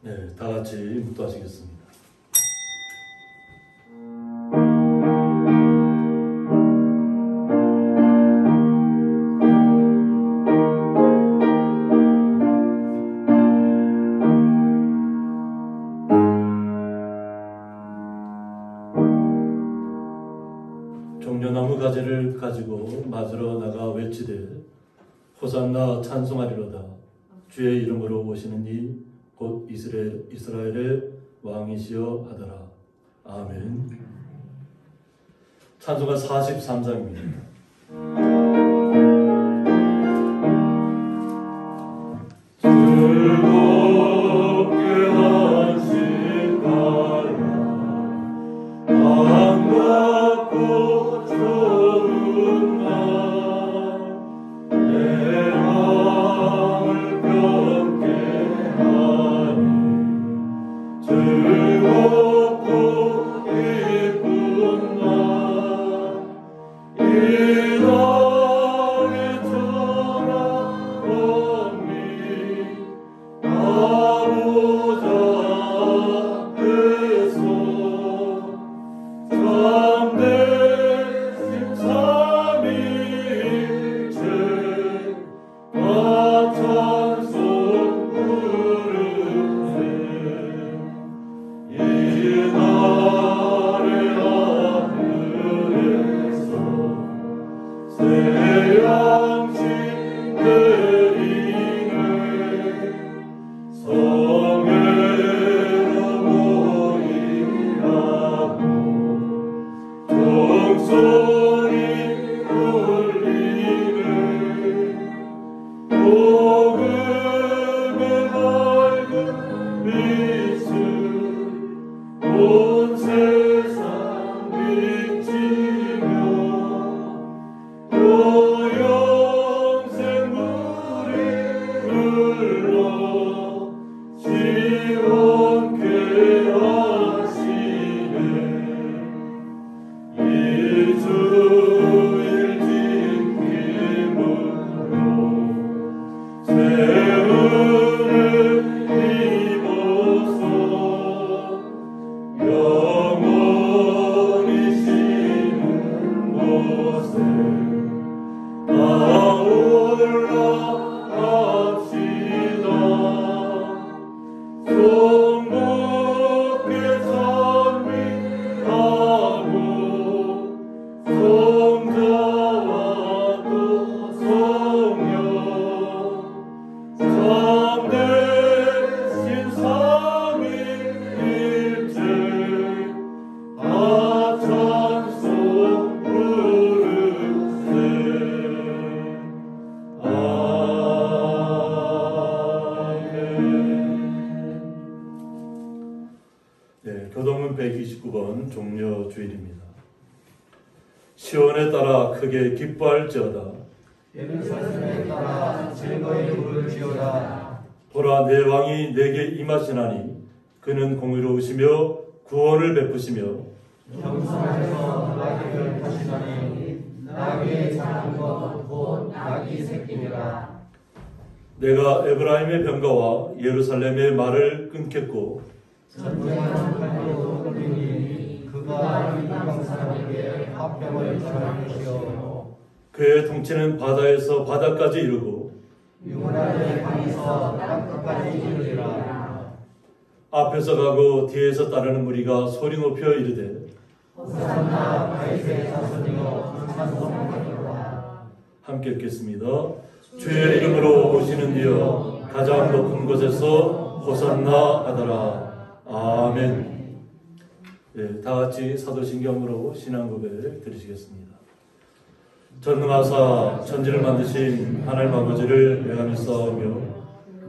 네, 다 같이 묵도하시겠습니다. 종려나무 가지를 가지고 맞으러 나가 외치되 호산나 찬송하리로다. 주의 이름으로 오시는 이 곧 이스라엘의 왕이시여 하더라. 아멘. 찬송가 43장입니다. 교동문 129번 종려 주일입니다. 시온에 따라 크게 기뻐할지어다. 예루살렘에 따라 즐거이 부를지어다. 보라, 내 왕이 내게 임하시나니 그는 공의로우시며 구원을 베푸시며 겸손해서 나귀를 타시나니 나귀의 작은 것 곧 나귀 새끼니라. 내가 에브라임의 병거와 예루살렘의 말을 끊겠고 전쟁하는 팔도 끊으니 그가 이방 사람에게 화평을 전할 것이요 그의 통치는 바다에서 바다까지 이르고 유브라데 강에서 땅끝까지 이르리라. 앞에서 가고 뒤에서 따르는 무리가 소리 높여 이르되 호산나 다윗의 자손이여 찬송하리로다. 함께 읽겠습니다. 주의 이름으로 오시는 이여 가장 높은 곳에서 호산나 하더라. 아멘. 네, 다 같이 사도신경으로 신앙 고백 드리시겠습니다. 전능하사 천지를 만드신 하나님 아버지를 외하며 싸우며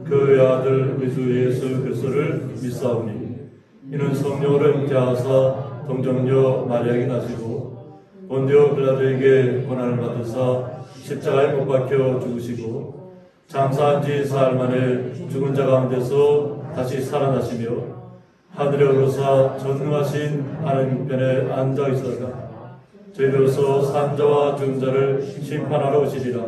그 외아들 우리 주 예수 그리스도를 믿사오니 이는 성령으로 잉태하사 동정녀 마리아에게 나시고 본디오 빌라도에게 고난을 받으사 십자가에 못 박혀 죽으시고 장사한 지 사흘 만에 죽은 자 가운데서 다시 살아나시며 하늘에 오르사 전능하신 하나님 편에 앉아 있어가 저희로서 산자와 죽은 자를 심판하러 오시리라.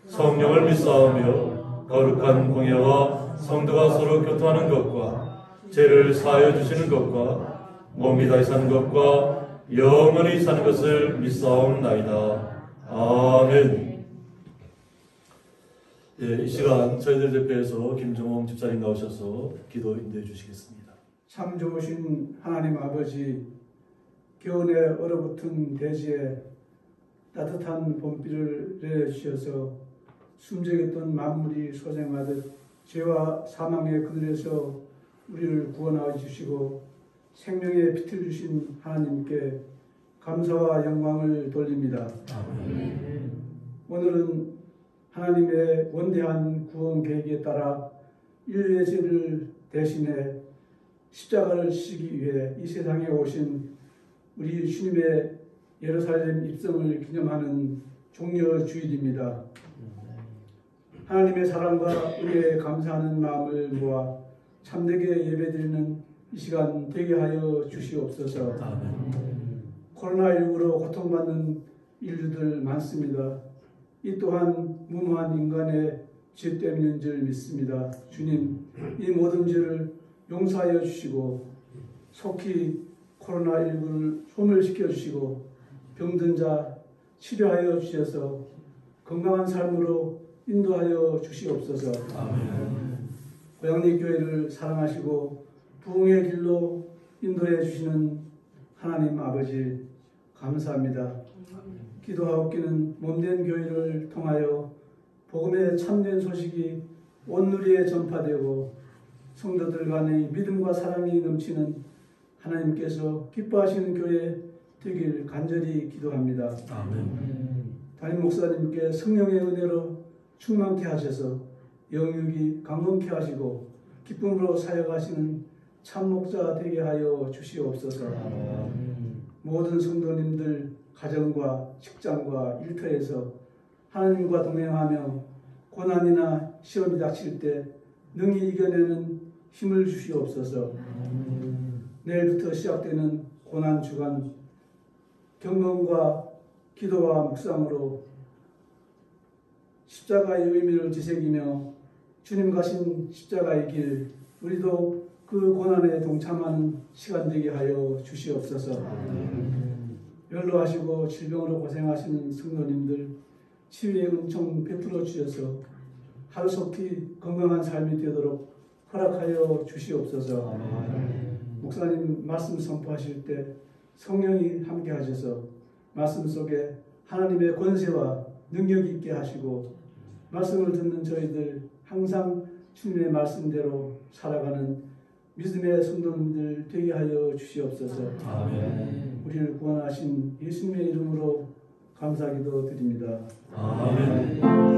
성령을 믿사오며 거룩한 공예와 성도가 서로 교통하는 것과 죄를 사하여 주시는 것과 몸이 다시 사는 것과 영원히 사는 것을 믿사옵나이다. 아멘. 예, 이 시간 저희들 대표해서 김정홍 집사님 나오셔서 기도 인도해 주시겠습니다. 참 좋으신 하나님 아버지, 겨울에 얼어붙은 대지에 따뜻한 봄비를 내려주셔서 숨죽였던 만물이 소생하듯 죄와 사망의 그늘에서 우리를 구원하여 주시고 생명의 빛을 주신 하나님께 감사와 영광을 돌립니다. 오늘은 하나님의 원대한 구원 계획에 따라 인류의 죄를 대신해 십자가를 지시기 위해 이 세상에 오신 우리 주님의 예루살렘 입성을 기념하는 종려 주일입니다. 하나님의 사랑과 은혜에 감사하는 마음을 모아 참되게 예배드리는 이 시간 되게 하여 주시옵소서. 코로나19로 고통받는 인류들 많습니다. 이 또한 무모한 인간의 죄 때문인 줄 믿습니다. 주님, 이 모든 죄를 용서하여 주시고 속히 코로나19를 소멸시켜 주시고 병든 자 치료하여 주셔서 건강한 삶으로 인도하여 주시옵소서. 고양리 교회를 사랑하시고 부흥의 길로 인도해 주시는 하나님 아버지 감사합니다. 기도하옵기는 몸된 교회를 통하여 복음의 참된 소식이 온누리에 전파되고 성도들 간의 믿음과 사랑이 넘치는 하나님께서 기뻐하시는 교회 되길 간절히 기도합니다. 담임 목사님께 성령의 은혜로 충만케 하셔서 영육이 강건케 하시고 기쁨으로 사역하시는 참 목자 되게 하여 주시옵소서. 모든 성도님들 가정과 직장과 일터에서 하나님과 동행하며 고난이나 시험이 닥칠 때 능히 이겨내는 힘을 주시옵소서. 내일부터 시작되는 고난 주간 경건과 기도와 묵상으로 십자가의 의미를 되새기며 주님 가신 십자가의 길, 우리도 그 고난에 동참하는 시간 되게 하여 주시옵소서. 연로하시고 질병으로 고생하시는 성도님들 치유의 은총 베풀어 주셔서 하루속히 건강한 삶이 되도록 허락하여 주시옵소서. 목사님 말씀 선포하실 때 성령이 함께 하셔서 말씀 속에 하나님의 권세와 능력이 있게 하시고 말씀을 듣는 저희들 항상 주님의 말씀대로 살아가는 믿음의 성도님들 되게 하여 주시옵소서. 우리를 구원하신 예수님의 이름으로 감사기도 드립니다. 아멘.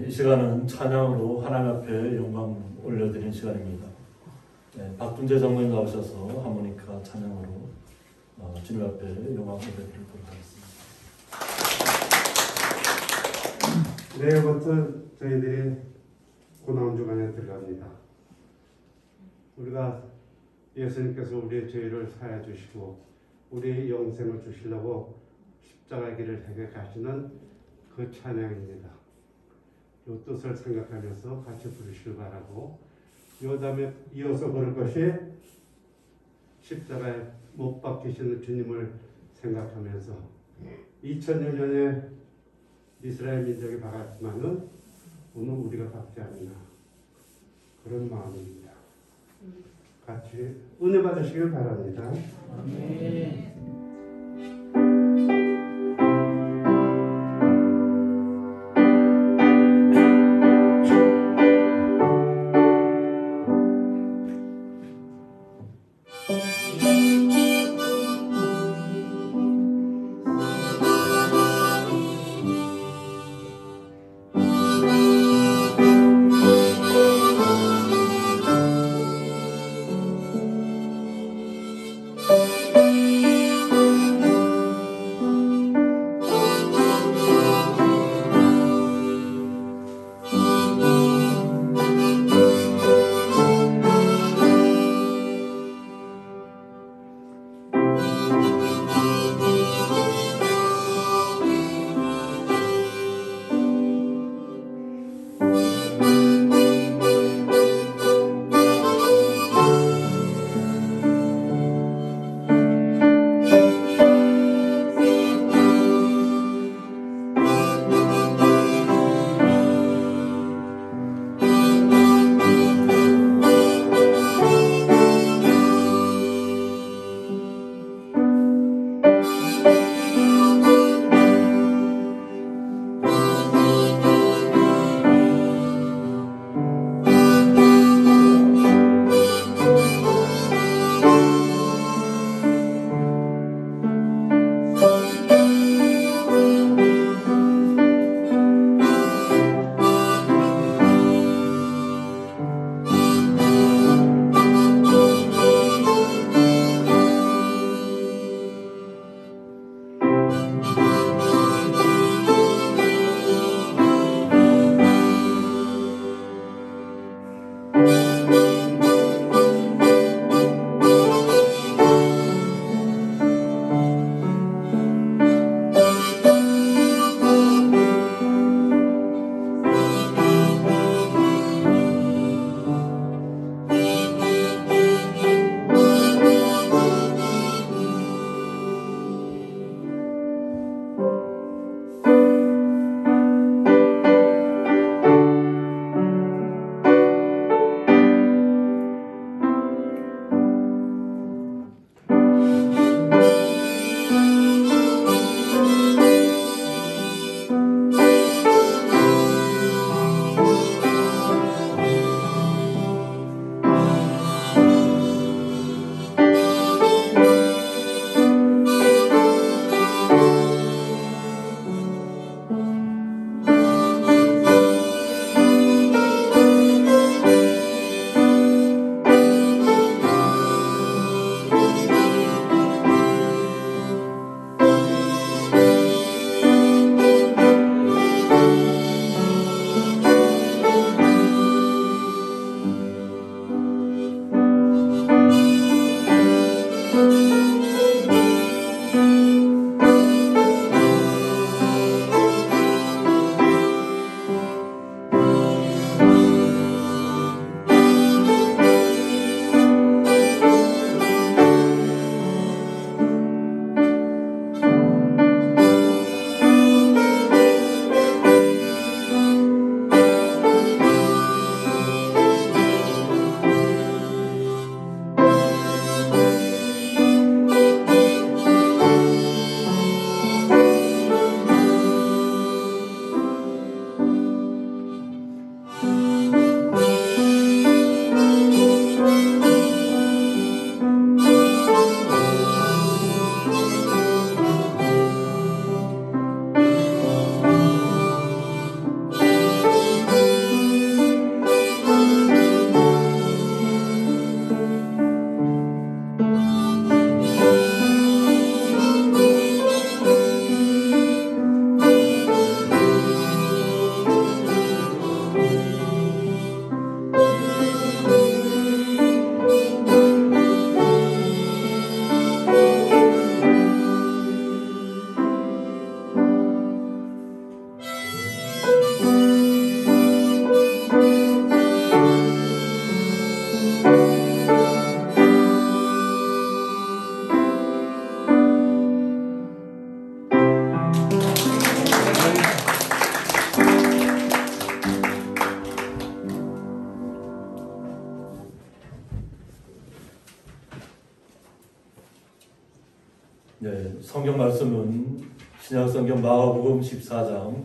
이 시간은 찬양으로 하나님 앞에 영광 올려드리는 시간입니다. 박준재 장로님 나오셔서 하모니카 찬양으로 주님 앞에 영광 올려드리도록 하겠습니다. 내일부터 저희들이 고난 주간에 들어갑니다. 우리가 예수님께서 우리의 죄를 사해 주시고 우리의 영생을 주시려고 십자가 길을 행해 가시는 그 찬양입니다. 이 뜻을 생각하면서 같이 부르시길 바라고, 이 다음에 이어서 부를 것이 십자가에 못 박히시는 주님을 생각하면서 2000년 전에 이스라엘 민족이 박았지만은 오늘 우리가 박지 않나 그런 마음입니다. 같이 은혜 받으시길 바랍니다. 아멘. 성경 말씀은 신약성경 마가복음 14장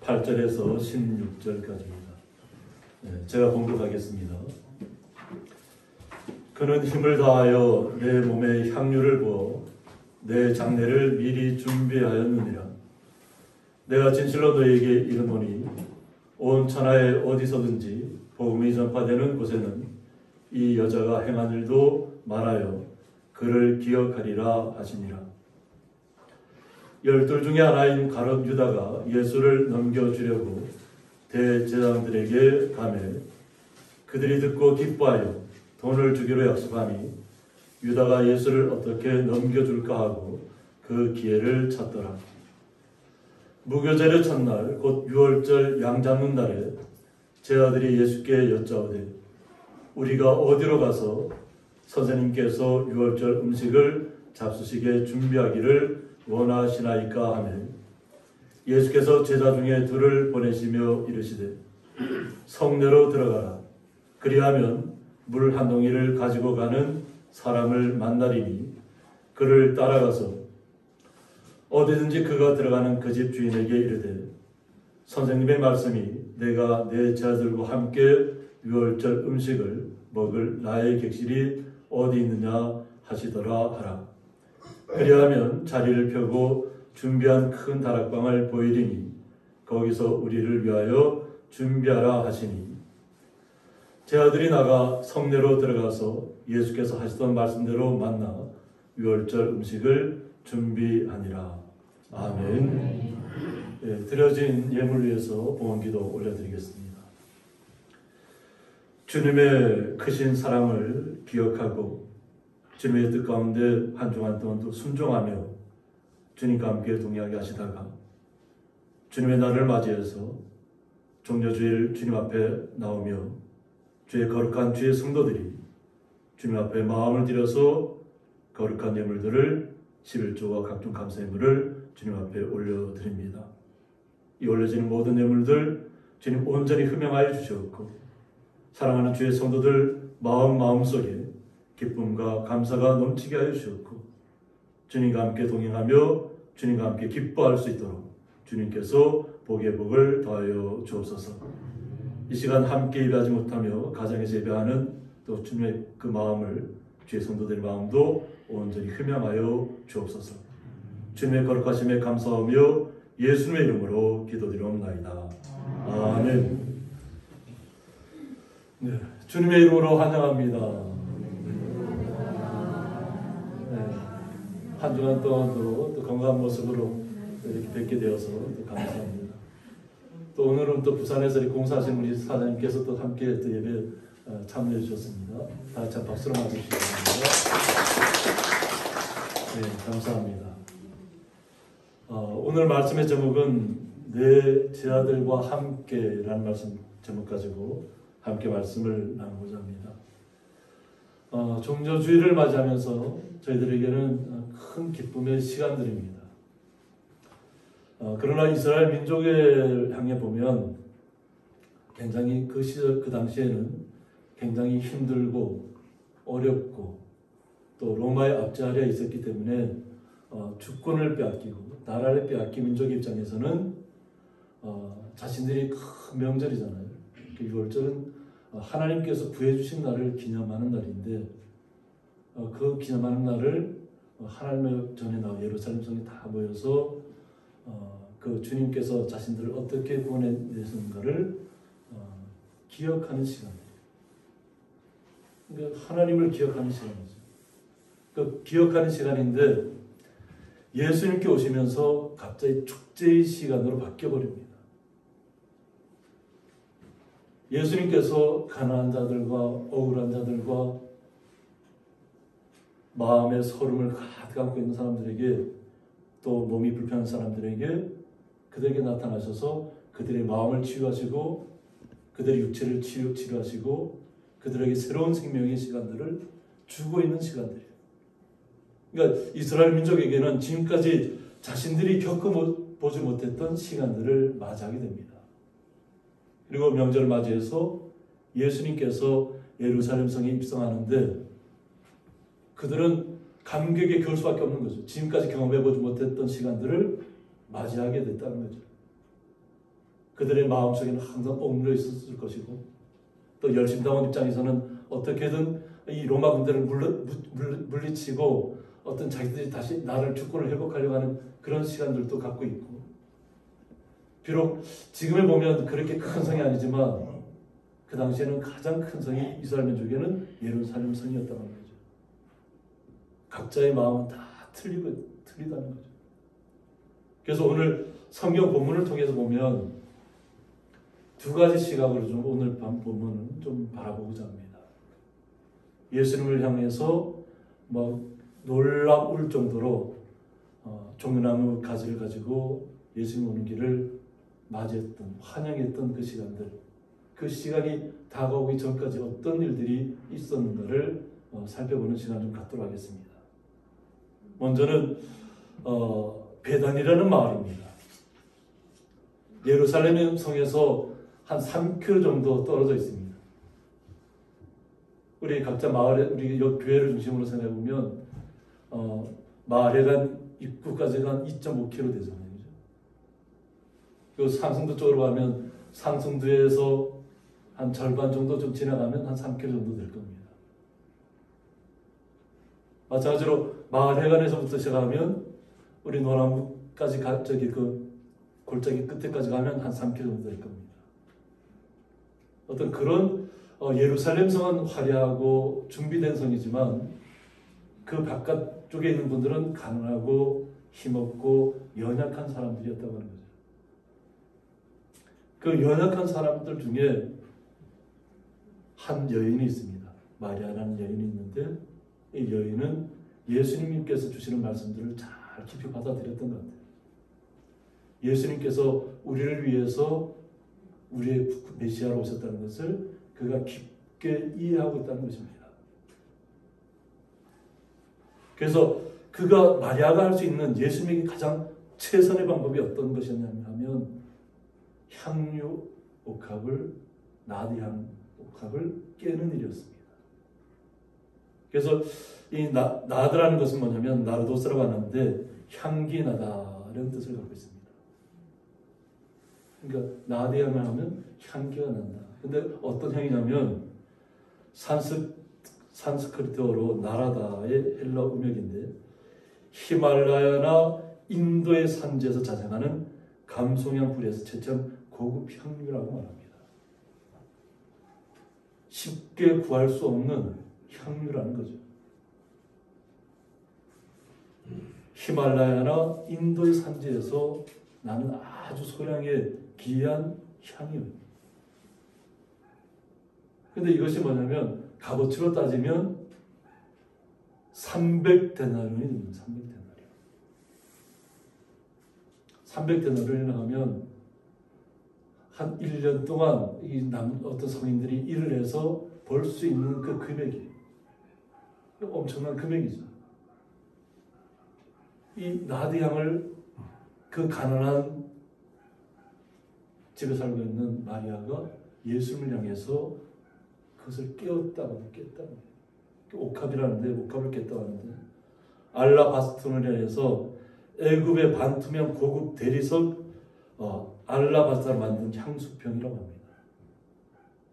8절에서 16절까지입니다. 제가 봉독하겠습니다. 그는 힘을 다하여 내 몸에 향유를 부어 내 장례를 미리 준비하였느니라. 내가 진실로 너희에게 이르노니 온 천하에 어디서든지 복음이 전파되는 곳에는 이 여자가 행한 일도 말하여 그를 기억하리라 하시니라. 12 중에 하나인 가룟 유다가 예수를 넘겨주려고 대제사장들에게 가매 그들이 듣고 기뻐하여 돈을 주기로 약속하니 유다가 예수를 어떻게 넘겨줄까 하고 그 기회를 찾더라. 무교절의 첫날 곧 유월절 양 잡는 날에 제 아들이 예수께 여짜오되 우리가 어디로 가서 선생님께서 유월절 음식을 잡수시게 준비하기를 원하시나이까 하면 예수께서 제자 중에 둘을 보내시며 이르시되 성내로 들어가라. 그리하면 물 한 동이를 가지고 가는 사람을 만나리니 그를 따라가서 어디든지 그가 들어가는 그 집 주인에게 이르되 선생님의 말씀이 내가 내 제자들과 함께 유월절 음식을 먹을 나의 객실이 어디 있느냐 하시더라 하라. 그리하면 자리를 펴고 준비한 큰 다락방을 보이리니 거기서 우리를 위하여 준비하라 하시니 제 아들이 나가 성내로 들어가서 예수께서 하시던 말씀대로 만나 유월절 음식을 준비하니라. 아멘. 드려진 예물 위해서 봉헌기도 올려드리겠습니다. 주님의 크신 사랑을 기억하고 주님의 뜻 가운데 한 주간 동안 또 순종하며 주님과 함께 동행하게 하시다가 주님의 날을 맞이해서 종려주일 주님 앞에 나오며 주의 거룩한 주의 성도들이 주님 앞에 마음을 들여서 거룩한 예물들을 11조와 각종 감사 예물을 주님 앞에 올려드립니다. 이 올려지는 모든 예물들 주님 온전히 흠양하여 주시옵고 사랑하는 주의 성도들 마음속에 기쁨과 감사가 넘치게 하여 주시옵고 주님과 함께 동행하며 주님과 함께 기뻐할 수 있도록 주님께서 복의 복을 더하여 주옵소서. 이 시간 함께 예배하지 못하며 가정에서 예배하는 또 주님의 그 마음을 주의 성도들의 마음도 온전히 흠양하여 주옵소서. 주님의 거룩하심에 감사하며 예수님의 이름으로 기도드리옵나이다. 아멘. 네, 주님의 이름으로 환영합니다. 네, 한 주간 동안도 또 건강한 모습으로 이렇게 뵙게 되어서 또 감사합니다. 또 오늘은 또 부산에서 공사하신 우리 사장님께서 또 함께 또 예배 참여해 주셨습니다. 다 같이 박수로 맞으시기 바랍니다. 네, 감사합니다. 오늘 말씀의 제목은 내 제자들과 함께라는 말씀 제목 가지고 함께 말씀을 나누고자 합니다. 종려주일을 맞이하면서 저희들에게는 큰 기쁨의 시간들입니다. 그러나 이스라엘 민족을 향해 보면 굉장히 그 시절 그 당시에는 굉장히 힘들고 어렵고 또 로마의 압제하에 있었기 때문에 주권을 빼앗기고 나라를 빼앗긴 민족의 입장에서는 자신들이 큰 명절이잖아요. 유월절은 하나님께서 구해주신 날을 기념하는 날인데 그 기념하는 날을 하나님의 전에 나와 예루살렘 성에 다 모여서 그 주님께서 자신들을 어떻게 구원해내셨는가를 기억하는 시간이에요. 그러니까 하나님을 기억하는 시간이죠. 그 기억하는 시간인데 예수님께 오시면서 갑자기 축제의 시간으로 바뀌어버립니다. 예수님께서 가난한 자들과 억울한 자들과 마음의 서름을 가득 안고 있는 사람들에게 또 몸이 불편한 사람들에게 그들에게 나타나셔서 그들의 마음을 치유하시고 그들의 육체를 치료하시고 그들에게 새로운 생명의 시간들을 주고 있는 시간들이에요. 그러니까 이스라엘 민족에게는 지금까지 자신들이 겪어보지 못했던 시간들을 맞이하게 됩니다. 그리고 명절을 맞이해서 예수님께서 예루살렘 성에 입성하는데 그들은 감격에 겨울 수밖에 없는 거죠. 지금까지 경험해보지 못했던 시간들을 맞이하게 됐다는 거죠. 그들의 마음속에는 항상 옥눌려 있었을 것이고 또 열심당원 입장에서는 어떻게든 이 로마 군대를 물리치고 어떤 자기들이 다시 나라를 주권을 회복하려고 하는 그런 시간들도 갖고 있고, 비록 지금에 보면 그렇게 큰 성이 아니지만 그 당시에는 가장 큰 성이 이스라엘 민족에는 예루살렘 성이었다는 거죠. 각자의 마음은 다 틀리다는 거죠. 그래서 오늘 성경 본문을 통해서 보면 두 가지 시각으로 좀 오늘 밤 본문은 좀 바라보고자 합니다. 예수님을 향해서 놀라울 정도로 종려나무 가지를 가지고 예수님 오는 길을 맞이했던, 환영했던 그 시간들, 그 시간이 다가오기 전까지 어떤 일들이 있었는가를 살펴보는 시간 좀 갖도록 하겠습니다. 먼저는 베단이라는 마을입니다. 예루살렘 성에서 한 3km 정도 떨어져 있습니다. 우리 각자 마을에, 우리 교회를 중심으로 생각해 보면 마을에 간 입구까지가 한 2.5km 되잖아요. 그리고 상승도 쪽으로 가면 상승도에서 한 절반 정도 좀 지나가면 한 3km 정도 될 겁니다. 마찬가지로 마을 해관에서부터 시작하면 우리 노나무까지 그 골짜기 끝에까지 가면 한 3km 정도 될 겁니다. 어떤 그런 예루살렘 성은 화려하고 준비된 성이지만 그 바깥쪽에 있는 분들은 가난하고 힘없고 연약한 사람들이었다고 하는 거죠. 그 연약한 사람들 중에 한 여인이 있습니다. 마리아라는 여인이 있는데 이 여인은 예수님께서 주시는 말씀들을 잘 깊이 받아들였던 것 같아요. 예수님께서 우리를 위해서 우리의 메시아로 오셨다는 것을 그가 깊게 이해하고 있다는 것입니다. 그래서 그가 마리아가 할 수 있는 예수님에게 가장 최선의 방법이 어떤 것이었냐면 향유 옥합을, 나드향 옥합을 깨는 일이었습니다. 그래서 이 나드라는 것은 뭐냐면 나르도스라고 하는데 향기 나다라는 뜻을 갖고 있습니다. 그러니까 나드향을 하면 향기가 난다. 근데 어떤 향이냐면 산스크리트어로 나라다의 헬라 음역인데 히말라야나 인도의 산지에서 자생하는 감송향 뿌리에서 채취한 고급 향유라고 말합니다. 쉽게 구할 수 없는 향유라는 거죠. 히말라야나 인도의 산지에서 나는 아주 소량의 귀한 향유. 근데 이것이 뭐냐면 값어치로 따지면 300데나리온이 됩니다. 300데나리온이라고 하면 한 1년 동안 이 어떤 성인들이 일을 해서 벌 수 있는 그 금액이에요. 엄청난 금액이죠. 이 나드향을 그 가난한 집에 살고 있는 마리아가 예수님을 향해서 그것을 깼다고 해요. 옥합이라는데 옥합을 깼다고 하는데 알라바스톤을 해서 애굽의 반투명 고급 대리석 알라바스타로 만든 향수병이라고 합니다.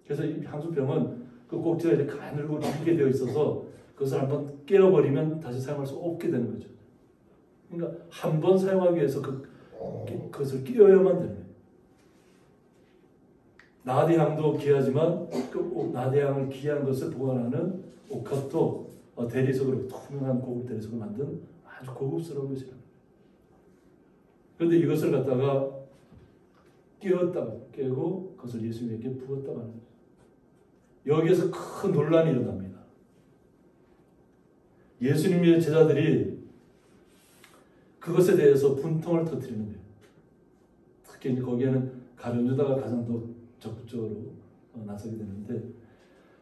그래서 이 향수병은 그 꼭지가 이렇게 가늘고 길게 되어 있어서 그것을 한번 깨어버리면 다시 사용할 수 없게 되는 거죠. 그러니까 한 번 사용하기 위해서 그것을 끼워야만 되는 거예요. 나드향도 귀하지만 그 나드향을 귀한 것을 보관하는 옥합도 대리석으로 투명한 고급 대리석을 만든 아주 고급스러운 것이랍니다. 그런데 이것을 갖다가 끼웠다가 깨고 그것을 예수님에게 부었다고 하는 거죠. 여기에서 큰 논란이 일어납니다. 예수님의 제자들이 그것에 대해서 분통을 터뜨리는 거예요. 특히 거기에는 가룟 유다가 가장 더 적극적으로 나서게 되는데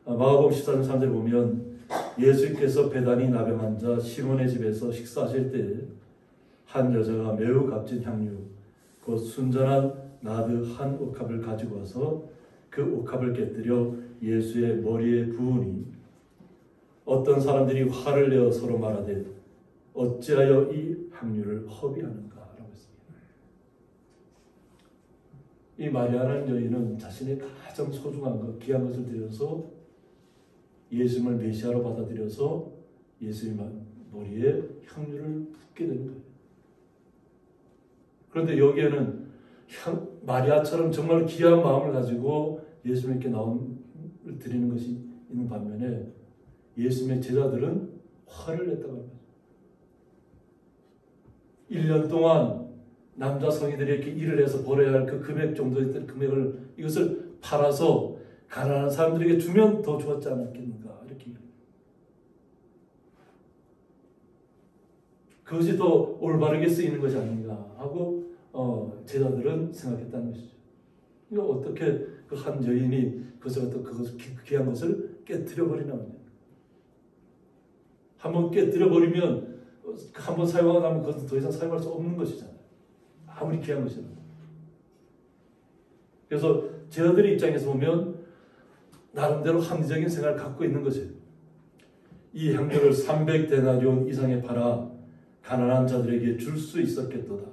마가복음 14장 3절에 보면 예수께서 베다니 나병 환자 시몬의 집에서 식사하실 때 한 여자가 매우 값진 향유 곧 순전한 나드 한 옥합을 가지고 와서 그 옥합을 깨뜨려 예수의 머리에 부으니 어떤 사람들이 화를 내어 서로 말하되 어찌하여 이 향유를 허비하는가라고 했습니다. 이 마리아라는 여인은 자신의 가장 소중한 것, 귀한 것을 드려서 예수님을 메시아로 받아들여서 예수님 머리에 향유를 붓게 되는 거예요. 그런데 여기에는 마리아처럼 정말 귀한 마음을 가지고 예수님께 나옴을 드리는 것이 있는 반면에 예수님의 제자들은 화를 냈다고 합니다. 1년 동안 남자 성인들이 이렇게 일을 해서 벌어야 할 그 금액 정도의 금액을 이것을 팔아서 가난한 사람들에게 주면 더 좋았지 않았겠는가 이렇게 그것이 더 올바르게 쓰이는 것이 아닌가 하고 제자들은 생각했다는 것이죠. 그러니까 어떻게 그 한 여인이 그것을 귀한 것을 깨뜨려 버리나 말이에요. 한번 깨뜨려 버리면 한번 사용하고 나면 그것은 더 이상 사용할 수 없는 것이잖아요. 아무리 귀한 것이라도. 그래서 제자들의 입장에서 보면 나름대로 합리적인 생각을 갖고 있는 것이에요. 이 향료를 300데나리온 이상에 팔아 가난한 자들에게 줄 수 있었겠도다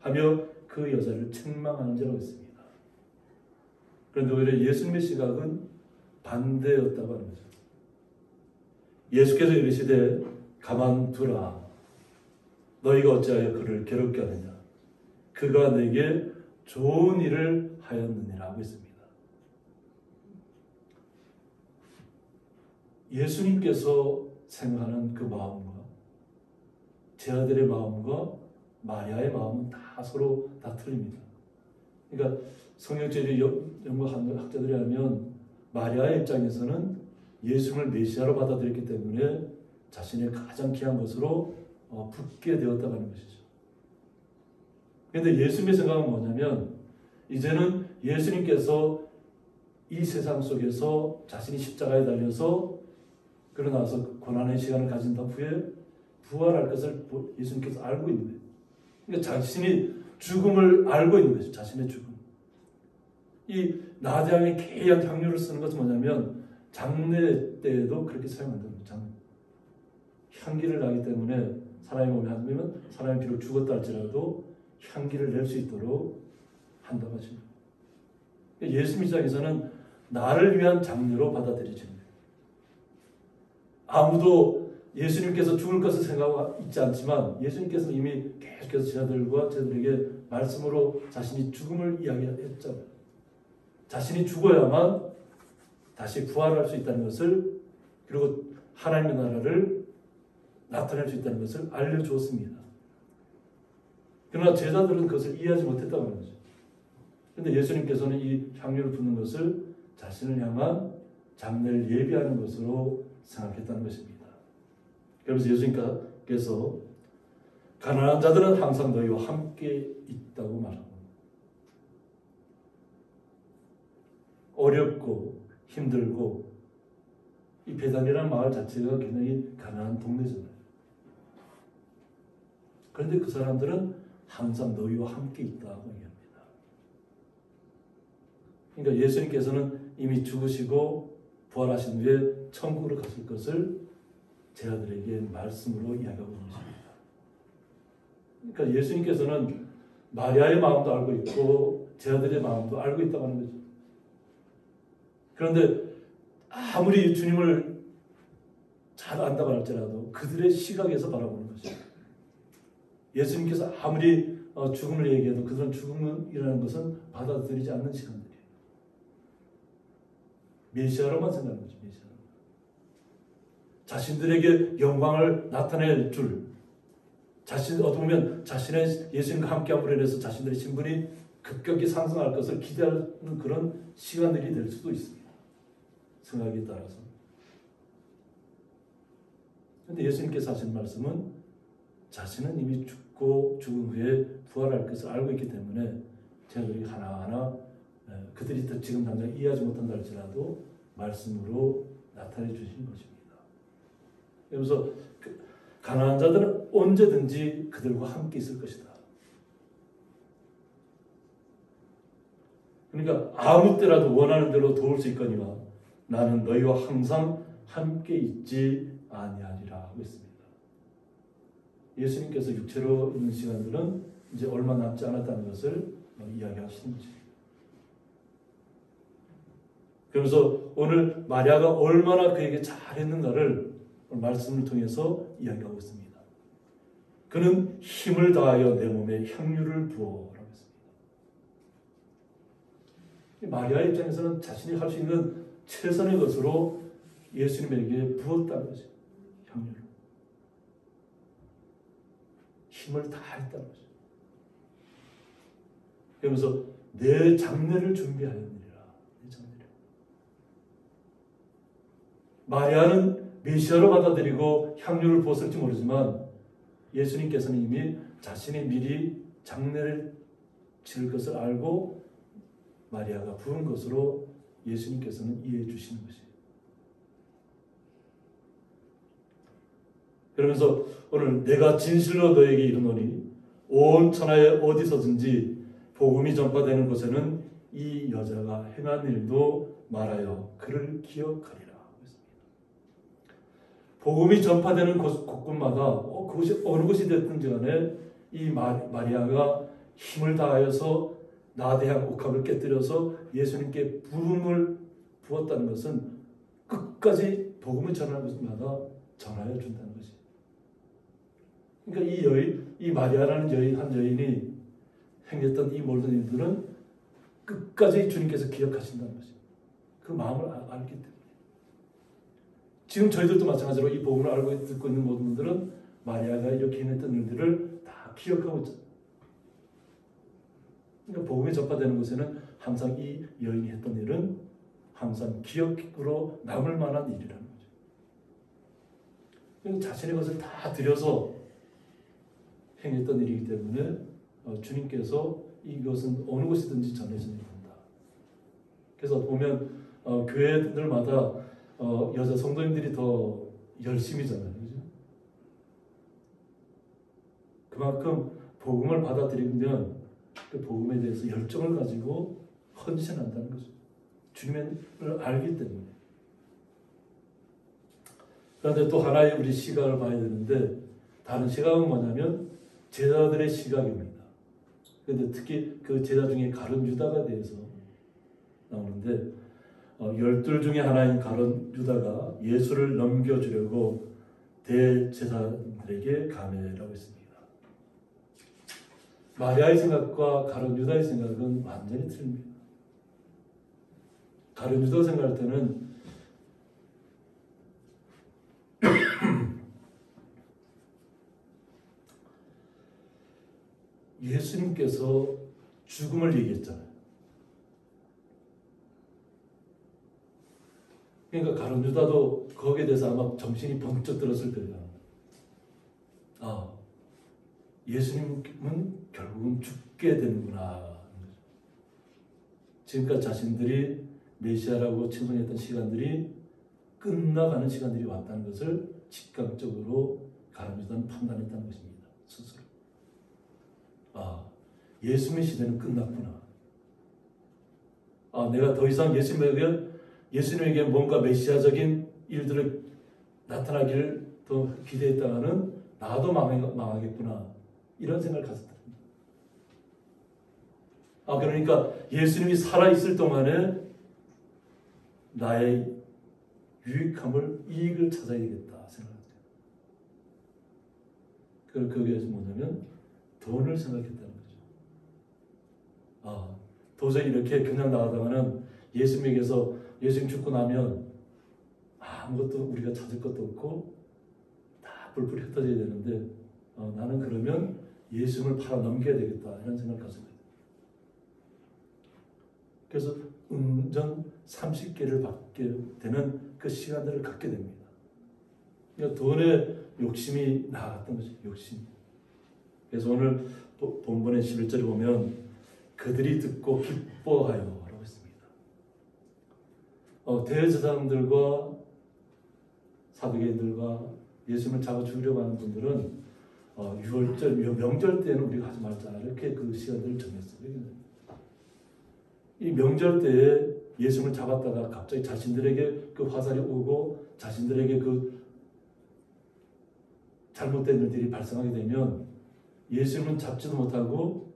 하며 그 여자를 책망하는 자라고 했습니다. 그런데 오히려 예수님의 시각은 반대였다고 하는 거죠. 예수께서 이르시되 가만두라. 너희가 어찌하여 그를 괴롭게 하느냐. 그가 내게 좋은 일을 하였느니라 하고 있습니다. 예수님께서 생각하는 그 마음과 제자들의 마음과 마리아의 마음은 다 서로 다 틀립니다. 그러니까 성경죄를 연구한 학자들이 하면 마리아의 입장에서는 예수님을 메시아로 받아들였기 때문에 자신의 가장 귀한 것으로 붙게 되었다고 하는 것이죠. 그런데 예수님의 생각은 뭐냐면 이제는 예수님께서 이 세상 속에서 자신이 십자가에 달려서 그러고 나서 고난의 시간을 가진 후에 부활할 것을 예수님께서 알고 있는 거예요. 그러니까 자신이 죽음을 알고 있는 것이죠. 자신의 죽음. 이 나대왕의 귀한 향료를 쓰는 것은 뭐냐면 장례 때에도 그렇게 사용한다는 거예요. 향기를 나기 때문에 사람의 몸에 한다면 사람이 비록 죽었다 할지라도 향기를 낼 수 있도록 한다고 하십니다. 예수님 입장에서는 나를 위한 장례로 받아들이지는 거예요. 아무도 예수님께서 죽을 것을 생각하고 있지 않지만 예수님께서 이미 계속해서 제자들과 제자들에게 말씀으로 자신이 죽음을 이야기했잖아요. 자신이 죽어야만 다시 부활할 수 있다는 것을 그리고 하나님의 나라를 나타낼 수 있다는 것을 알려주었습니다. 그러나 제자들은 그것을 이해하지 못했다고 하는 거죠. 그런데 예수님께서는 이 향유를 붓는 것을 자신을 향한 장례를 예비하는 것으로 생각했다는 것입니다. 그래서 예수님께서 가난한 자들은 항상 너희와 함께 있다고 말합니다. 어렵고 힘들고 이 베단이라는 마을 자체가 굉장히 가난한 동네잖아요. 그런데 그 사람들은 항상 너희와 함께 있다고 얘기합니다. 그러니까 예수님께서는 이미 죽으시고 부활하신 후에 천국으로 가실 것을 제자들에게 말씀으로 이야기하고 있는 것입니다. 그러니까 예수님께서는 마리아의 마음도 알고 있고 제자들의 마음도 알고 있다고 하는 거죠. 그런데 아무리 주님을 잘 안다고 할지라도 그들의 시각에서 바라보는 것입니다. 예수님께서 아무리 죽음을 얘기해도 그들은 죽음이라는 것은 받아들이지 않는 시간들이에요. 메시아로만 생각하는 거죠. 메시아. 자신들에게 영광을 나타낼 줄, 어떻게 보면 자신의 예수님과 함께함으로 인해서 자신들의 신분이 급격히 상승할 것을 기대하는 그런 시간들이 될 수도 있습니다. 생각에 따라서. 그런데 예수님께서 하신 말씀은 자신은 이미 죽고 죽은 후에 부활할 것을 알고 있기 때문에 제자들이 하나하나 그들이 지금 당장 이해하지 못한다 할지라도 말씀으로 나타내 주신 것입니다. 그래서 가난한 자들은 언제든지 그들과 함께 있을 것이다. 그러니까 아무 때라도 원하는 대로 도울 수 있거니와 나는 너희와 항상 함께 있지 아니하리라 하고 있습니다. 예수님께서 육체로 있는 시간들은 이제 얼마 남지 않았다는 것을 이야기하시는 거죠. 그러면서 오늘 마리아가 얼마나 그에게 잘했는가를 오늘 말씀을 통해서 이야기하고 있습니다. 그는 힘을 다하여 내 몸에 향유를 부어라고 했습니다. 마리아의 입장에서는 자신이 할 수 있는 최선의 것으로 예수님에게 부었다는 거죠. 향유를. 힘을 다했다는 거죠. 그러면서 내 장례를 준비하였느니라. 내 장례를. 마리아는 메시아로 받아들이고 향유를 부었을지 모르지만 예수님께서는 이미 자신이 미리 장례를 치를 것을 알고 마리아가 부은 것으로 예수님께서는 이해해 주시는 것이에요. 그러면서 오늘 내가 진실로 너에게 이르노니 온 천하에 어디서든지 복음이 전파되는 곳에는 이 여자가 행한 일도 말하여 그를 기억하리라. 복음이 전파되는 곳곳마다 그곳이 어느 곳이 됐든지 간에 이 마리아가 힘을 다하여서 나대한 옥합을 깨뜨려서 예수님께 부음을 부었다는 것은 끝까지 복음을 전하는 곳마다 전하여 준다는 것이. 그러니까 이 여인, 이 마리아라는 여인, 한 여인이 행했던 이 모든 일들은 끝까지 주님께서 기억하신다는 것이. 그 마음을 알기 때문에. 지금 저희들도 마찬가지로 이 복음을 알고 듣고 있는 모든 분들은 마리아가 이렇게 해냈던 일들을 다 기억하고 있잖아요. 그러니까 복음이 전파되는 곳에는 항상 이 여인이 했던 일은 항상 기억으로 남을 만한 일이라는 거죠. 그러니까 자신의 것을 다 들여서 행했던 일이기 때문에 주님께서 이것은 어느 곳이든지 전해져야 된다. 그래서 보면 교회들마다 여자 성도님들이 더 열심이잖아요. 그죠? 그만큼 복음을 받아들이면 그 복음에 대해서 열정을 가지고 헌신한다는 거죠. 주님을 알기 때문에. 그런데 또 하나의 우리 시각을 봐야 되는데 다른 시각은 뭐냐면 제자들의 시각입니다. 그런데 특히 그 제자 중에 가룟 유다가 대해서 나오는데 12 중에 하나인 가룟 유다가 예수를 넘겨주려고 대제사장들에게 감회라고 했습니다. 마리아의 생각과 가룟 유다의 생각은 완전히 틀립니다. 가룟 유다가 생각할 때는 예수님께서 죽음을 얘기했잖아요. 그러니까 가룟 유다도 거기에 대해서 아마 정신이 번쩍 들었을 거예요. 예수님은 결국은 죽게 되는구나. 지금까지 자신들이 메시아라고 칭송했던 시간들이 끝나가는 시간들이 왔다는 것을 직감적으로 가룟 유다는 판단했다는 것입니다. 스스로. 예수님의 시대는 끝났구나. 내가 더 이상 예수님에게 뭔가 메시아적인 일들을 나타나기를 더 기대했다가는 나도 망하겠구나. 이런 생각을 가졌다. 그러니까 예수님이 살아있을 동안에 나의 이익을 찾아야 되겠다 생각합니다. 거기에서 뭐냐면 돈을 생각했다는 거죠. 도저히 이렇게 그냥 나가다가는 예수님에게서 예수님 죽고 나면 아무것도 우리가 찾을 것도 없고 다 불풀이 흩어져야 되는데 나는 그러면 예수님을 팔아 넘겨야 되겠다 이런 생각을 가졌습니다. 그래서 은전 30개를 받게 되는 그 시간들을 갖게 됩니다. 그러니까 돈의 욕심이 나갔던 거죠. 욕심. 그래서 오늘 본문의 11절에 보면 그들이 듣고 기뻐하여 라고 했습니다. 대제사장들과 사두개인들과 예수님을 잡아 죽이려고 하는 분들은 유월절, 명절 때는 우리가 하지 말자 이렇게 그 시간들을 정했어요. 이 명절 때에 예수님을 잡았다가 갑자기 자신들에게 그 화살이 오고 자신들에게 잘못된 일들이 발생하게 되면 예수님은 잡지도 못하고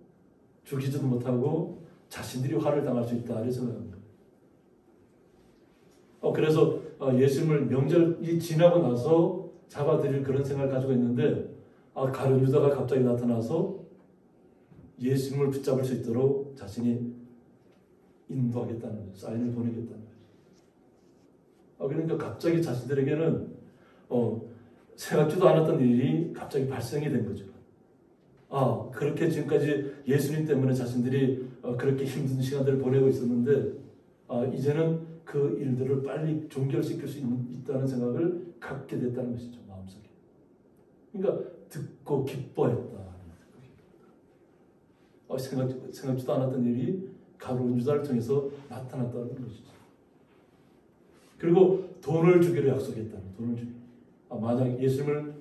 죽이지도 못하고 자신들이 화를 당할 수 있다 이렇게 생각합니다. 그래서 예수님을 명절이 지나고 나서 잡아들일 그런 생각을 가지고 있는데 가룟 유다가 갑자기 나타나서 예수님을 붙잡을 수 있도록 자신이 인도하겠다는 거죠. 사인을 보내겠다는 거죠. 그러니까 갑자기 자신들에게는 생각지도 않았던 일이 갑자기 발생이 된 거죠. 그렇게 지금까지 예수님 때문에 자신들이 그렇게 힘든 시간들을 보내고 있었는데 이제는 그 일들을 빨리 종결시킬 수 있다는 생각을 갖게 됐다는 것이죠. 마음속에. 그러니까 듣고 기뻐했다. 생각지도 않았던 일이 가룟 유다를 통해서 나타났다는 것이죠. 그리고 돈을 주기로 약속했다는 돈을 주기. 만약 예수님을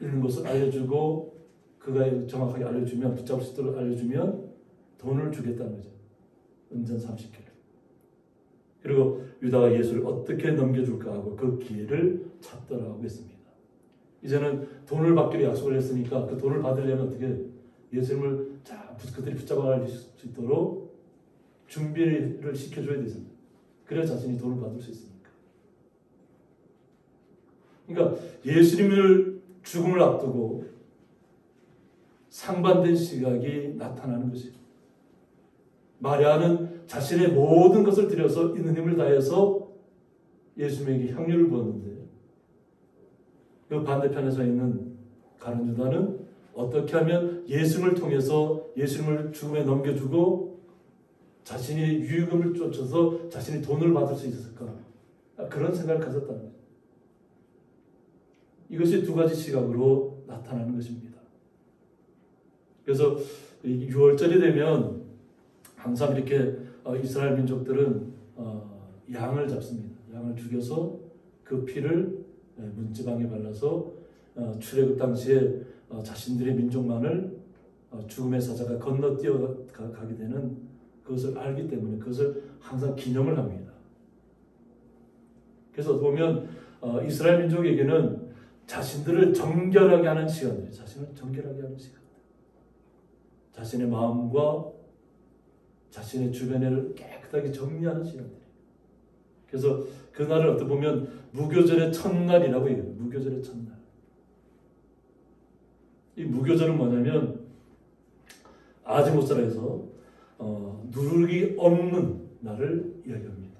있는 것을 알려주고 그가 정확하게 알려주면 붙잡을 수 있도록 알려주면 돈을 주겠다는 거죠. 은전 30개를. 그리고 유다가 예수를 어떻게 넘겨줄까 하고 그 기회를 찾더라고 했습니다. 이제는 돈을 받기로 약속을 했으니까 그 돈을 받으려면 어떻게 예수님을 그들이 붙잡아갈 수 있도록 준비를 시켜줘야 되잖아요. 그래야 자신이 돈을 받을 수 있으니까. 그러니까 예수님을 죽음을 앞두고 상반된 시각이 나타나는 것이에요. 마리아는 자신의 모든 것을 들여서 있는 힘을 다해서 예수님에게 향유를 부었는데 그 반대편에 서 있는 가룟 유다는 어떻게 하면 예수님을 통해서 예수님을 죽음에 넘겨주고 자신이 유익금을 쫓아서 자신이 돈을 받을 수 있을까? 그런 생각을 가졌다는 거죠. 이것이 두 가지 시각으로 나타나는 것입니다. 그래서 6월절이 되면 항상 이렇게 이스라엘 민족들은 양을 잡습니다. 양을 죽여서 그 피를 문지방에 발라서 출애굽 당시에 자신들의 민족만을 죽음의 사자가 건너뛰어 가게 되는 그것을 알기 때문에 그것을 항상 기념을 합니다. 그래서 보면 이스라엘 민족에게는 자신들을 정결하게 하는 시간들이 자신을 정결하게 하는 시간, 자신의 마음과 자신의 주변을 깨끗하게 정리하는 시간들이. 그래서 그날을 어떻게 보면 무교절의 첫날이라고 얘기해요. 무교절의 첫날. 이 무교절은 뭐냐면 아지못살에서 누룩이 없는 날을 이야기합니다.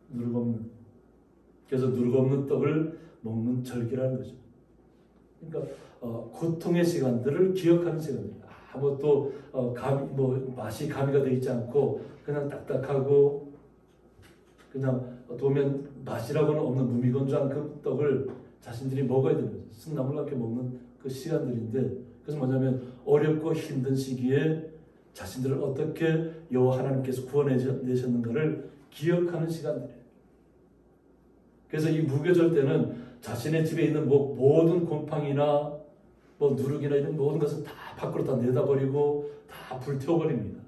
누룩 없는. 그래서 누룩 없는 떡을 먹는 절기라는 거죠. 그러니까 고통의 시간들을 기억하는 시간입니다. 아무것도 맛이 가미가 되어 있지 않고 그냥 딱딱하고 그냥 도면 맛이라고는 없는 무미건조한 그 떡을 자신들이 먹어야 되는 거죠. 승나물과 함께 먹는 그 시간들인데 그래서 뭐냐면 어렵고 힘든 시기에 자신들을 어떻게 여호와 하나님께서 구원해내셨는가를 기억하는 시간들이에요. 그래서 이 무교절 때는 자신의 집에 있는 모든 곰팡이나 누룩이나 이런 모든 것을 다 밖으로 다 내다버리고 다 불태워버립니다.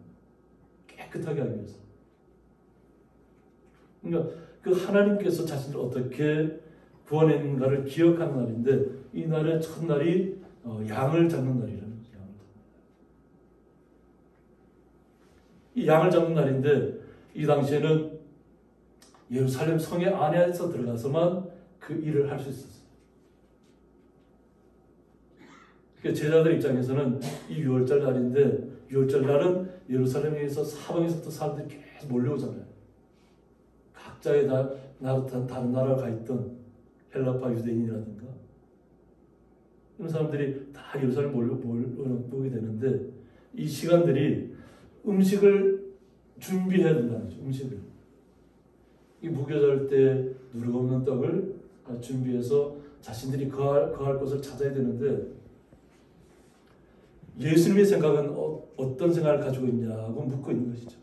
깨끗하게 하기 위해서. 그러니까 그 하나님께서 자신을 어떻게 구원했는가를 기억하는 날인데 이 날의 첫날이 양을 잡는 날이라는 거죠. 이 양을 잡는 날인데 이 당시에는 예루살렘 성의 안에서 들어가서만 그 일을 할 수 있었어요. 제자들 입장에서는 이 6월절 날인데 6월절 날은 예루살렘에서 사방에서부터 사람들이 계속 몰려오잖아요. 각자의 다른 나라에 가 있던 헬라파 유대인이라든가 이런 사람들이 다 예루살렘 몰려오게 되는데 이 시간들이 음식을 준비해야 된다는 거죠. 음식을. 이 무교절 때 누룩 없는 떡을 준비해서 자신들이 거할 곳을 찾아야 되는데 예수님의 생각은 어떤 생각을 가지고 있냐고 묻고 있는 것이죠.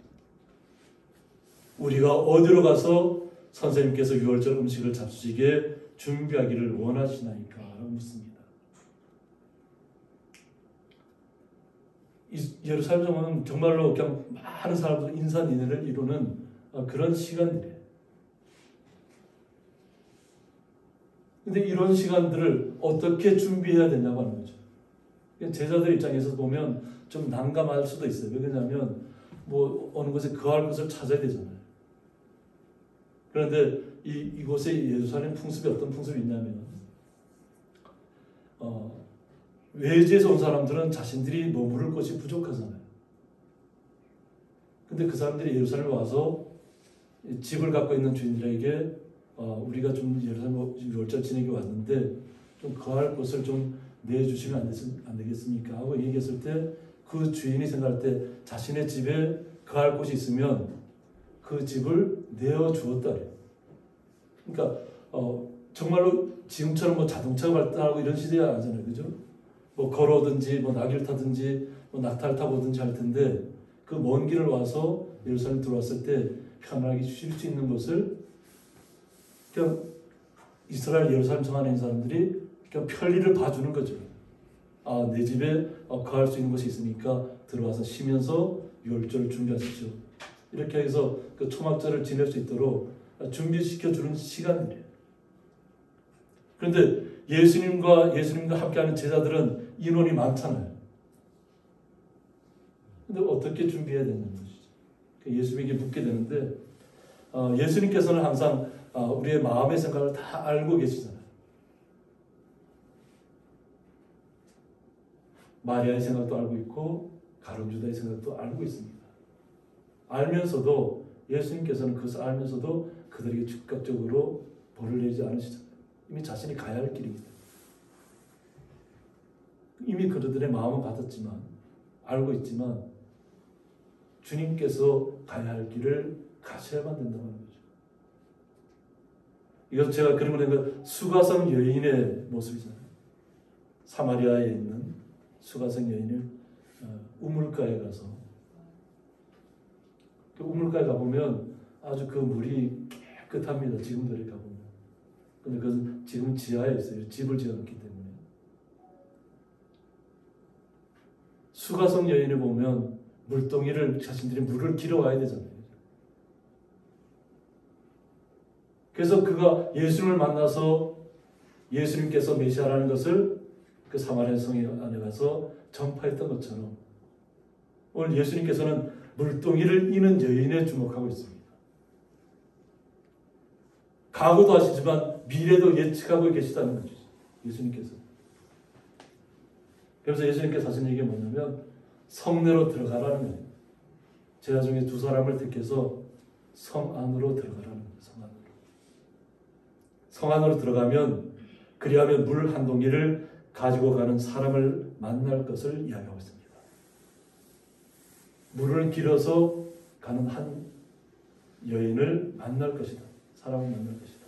우리가 어디로 가서 선생님께서 6월절 음식을 잡수시게 준비하기를 원하시나이까? 라고 묻습니다. 예루살렘은 정말로 그냥 많은 사람들 인산인해를 이루는 그런 시간들이에요. 근데 이런 시간들을 어떻게 준비해야 되냐고 하는 거죠. 제자들 입장에서 보면 좀 난감할 수도 있어요. 왜냐하면 뭐 어느 곳에 거할 곳을 찾아야 되잖아요. 그런데 이곳에 예루살렘 풍습이 어떤 풍습이 있냐면 외지에서 온 사람들은 자신들이 머무를 곳이 부족하잖아요. 근데 그 사람들이 예루살렘에 와서 집을 갖고 있는 주인들에게 우리가 좀 예루살렘 유월절 지내기 왔는데 좀 거할 곳을 좀 내주시면 안 되겠습니까? 하고 얘기했을 때 그 주인이 생각할 때 자신의 집에 거할 곳이 있으면 그 집을 내어주었다. 그러니까 정말로 지금처럼 뭐 자동차가 발달하고 이런 시대가 아니잖아요. 그죠? 뭐 걸어든지 뭐 낙엽 타든지 뭐 낙타를 타보든지 할 텐데 그 먼 길을 와서 예루살렘 들어왔을 때 편하게 쉴 수 있는 것을 그냥 이스라엘 예루살렘 성 안에 있는 사람들이 그냥 편리를 봐주는 거죠. 내 집에 거할 수 있는 곳이 있으니까 들어와서 쉬면서 유월절을 준비하십시오. 이렇게 해서 그 초막절을 지낼 수 있도록 준비시켜주는 시간들이에요. 그런데 예수님과 함께하는 제자들은 인원이 많잖아요. 근데 어떻게 준비해야 되는 것이죠? 예수님에게 묻게 되는데 예수님께서는 항상 우리의 마음의 생각을 다 알고 계시잖아요. 마리아의 생각도 알고 있고 가룟 유다의 생각도 알고 있습니다. 알면서도 예수님께서는 그것을 알면서도 그들에게 즉각적으로 벌을 내지 않으시잖아요. 이미 자신이 가야 할 길입니다. 이미 그들의 마음은 받았지만 알고 있지만 주님께서 가야 할 길을 가셔야만 된다는 거죠. 이것 제가 그림을 낸 수가성 여인의 모습이잖아요. 사마리아에 있는 수가성 여인을 우물가에 가서 그 우물가에 가보면 아주 그 물이 깨끗합니다. 지금도 이렇게 가보면. 근데 그것은 지금 지하에 있어요. 집을 지어놓기 때문에. 수가성 여인을 보면 물동이를 자신들이 물을 길어와야 되잖아요. 그래서 그가 예수님을 만나서 예수님께서 메시아라는 것을 그 사마리아 성에 안에 가서 전파했던 것처럼 오늘 예수님께서는 물동이를 이는 여인에 주목하고 있습니다. 과거도 하시지만 미래도 예측하고 계시다는 거죠. 예수님께서. 그래서 예수님께서 하신 얘기가 뭐냐면 성내로 들어가라는 거예요. 제자 중에 두 사람을 택해서 성 안으로 들어가라는 거예요. 성 안으로 들어가면 그리하면 물 한 동이를 가지고 가는 사람을 만날 것을 이야기하고 있습니다. 물을 길어서 가는 한 여인을 만날 것이다. 사람을 만날 것이다.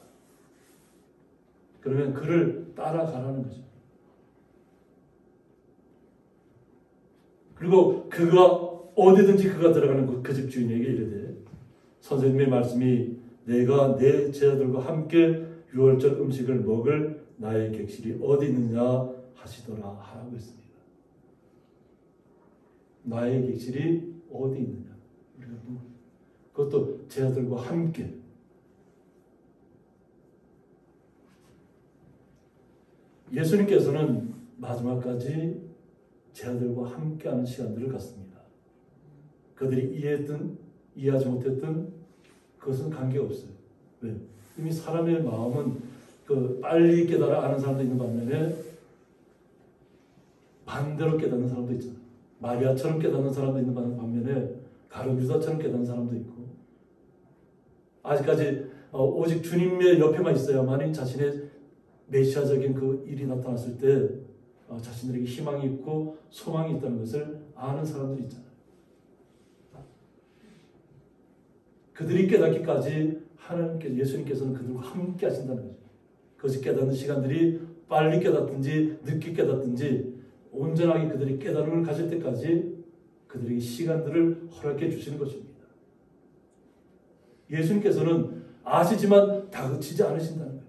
그러면 그를 따라가라는 거죠. 그리고 그가 어디든지 그가 들어가는 그 집 주인에게 이르되 선생님의 말씀이 내가 내 제자들과 함께 유월절 음식을 먹을 나의 객실이 어디 있느냐 하시더라 하라고 했습니다. 나의 객실이 어디 있느냐. 그것도 제자들과 함께. 예수님께서는 마지막까지 제자들과 함께하는 시간들을 갖습니다. 그들이 이해했든 이해하지 못했든 그것은 관계없어요. 왜? 이미 사람의 마음은 빨리 깨달아 아는 사람도 있는 반면에 반대로 깨닫는 사람도 있잖아요. 마리아처럼 깨닫는 사람도 있는 반면에 가룟 유다처럼 깨닫는 사람도 있고 아직까지 오직 주님의 옆에만 있어야만이 자신의 메시아적인 그 일이 나타났을 때 자신들에게 희망이 있고 소망이 있다는 것을 아는 사람들이 있잖아요. 그들이 깨닫기까지 하나님께서 예수님께서는 그들과 함께 하신다는 거죠. 그것이 깨닫는 시간들이 빨리 깨닫든지 늦게 깨닫든지 온전하게 그들이 깨달음을 가질 때까지 그들에게 시간들을 허락해 주시는 것입니다. 예수님께서는 아시지만 다그치지 않으신다는 거예요.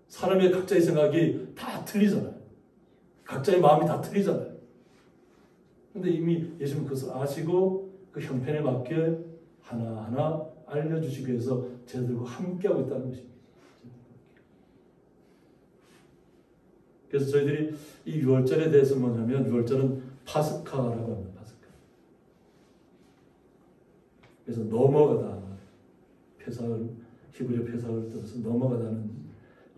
사람의 각자의 생각이 다 틀리잖아요. 각자의 마음이 다 틀리잖아요. 그런데 이미 예수님은 그것을 아시고 그 형편에 맞게 하나하나 알려주시기 위해서 제자들과 함께하고 있다는 것입니다. 그래서 저희들이 이 6월절에 대해서 뭐냐면 6월절은 파스카라고 합니다. 파스카. 그래서 넘어가다. 페사을 히브리어 페사을 뜻해서 넘어가다는